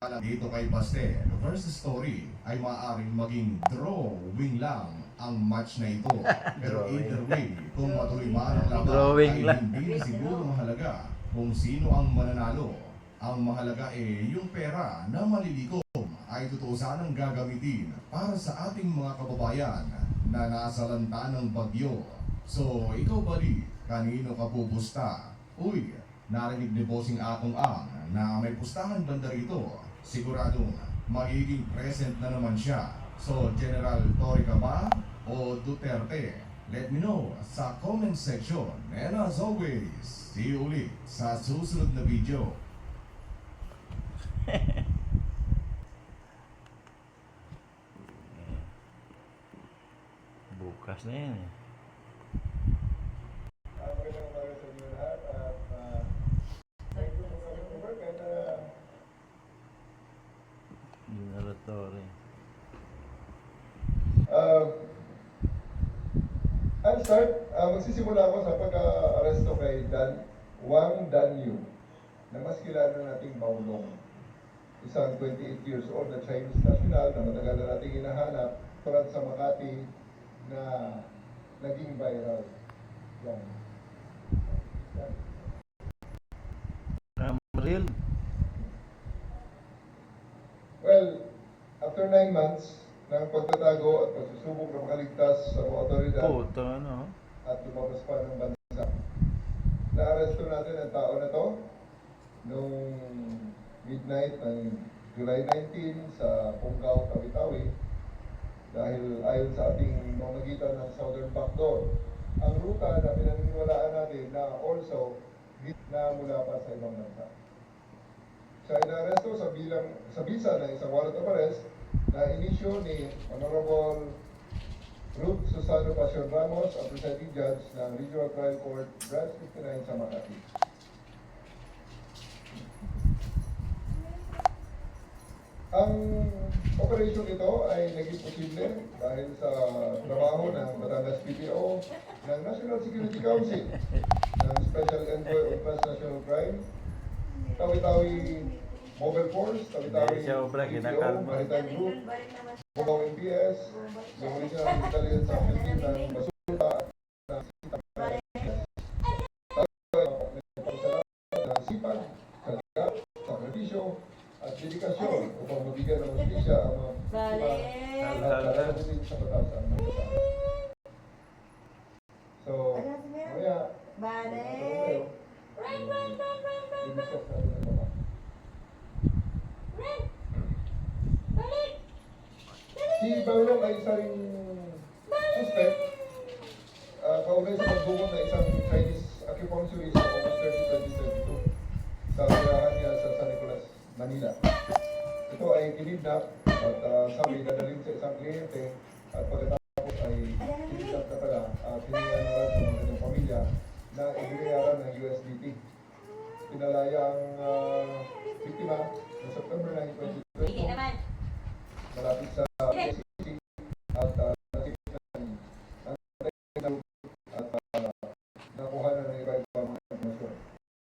Dito kay Baste, the first story ay maaaring maging drawing lang ang match na ito. Pero either way, kung matuloy man ang laban ay hindi na siguro mahalaga kung sino ang mananalo. Ang mahalaga yung pera na malilikom ay totoo sanang gagamitin para sa ating mga kababayan na nasa lanta ng bagyo. So, ikaw buddy, kanino ka pupusta? Uy, narinig ni Bossing Atong Ang na may pustahan banda rito. Siguradong magiging present na naman siya. So, General Torre ka ba o Duterte? Let me know sa comment section. And as always, see you ulit sa susunod na video. Bukas na yan eh. Magandang umaga sa inyo lahat at thank you for coming to work and General Torre. I'll start. Magsisimula ako sa pagka-aresto kay Wang Danyu na mas kilala nating Maulong. Isang 28 years old na Chinese national na matagal na nating hinahanap tulad sa Makati na naging viral. Yan. Real? Well, after 9 months ng pagtatago at pagsusubok na makaligtas sa mga otoridad Puto, ano? at lumabas pa ng bansa, na-aresto natin ang tao na to noong midnight ng July 19 sa Punggao, Tawi-Tawi dahil ayon sa ating mamagitan ng Southern Backdoor, ang ruta na pinaniniwalaan natin na also na mula pa sa ibang bansa. Siya ay naaresto sa bisa ng isang warrant of arrest na inisyo ni Honorable Ruth Susano Pasion Ramos, ang presiding judge ng Regional Trial Court, Branch 59 sa Makati. Ang operation ito ay naging posible dahil sa trabaho ng Batangas PPO, ng National Security Council, ng Special Envoy on Transnational Crime, Tawi-Tawi Mobile Force, Tawi-Tawi PPO, Maritime Group, Cubao MPS, yung Regional Intelligence Action Team ng Basura at ng sipag, sakripisyo, at dedikasyon upang mabigyan ng justisya ang mga din sa batas ang mga kasama. So, mamaya, i-discuss natin ang mga. Si Baulong ay isa ring suspect kaugnay sa pagbukod na isang Chinese acupuncturist sa August 30, 2022 sa tirahan niya sa San Nicolas, Manila. Ito ay kinidnap at sabi dadalhin sa isang kliyente at pagkatapos ay kinidnap na pala at hiningan na sa mga kanyang pamilya na ibinayaran ng USDT. Pinalaya ang biktima noong September 9,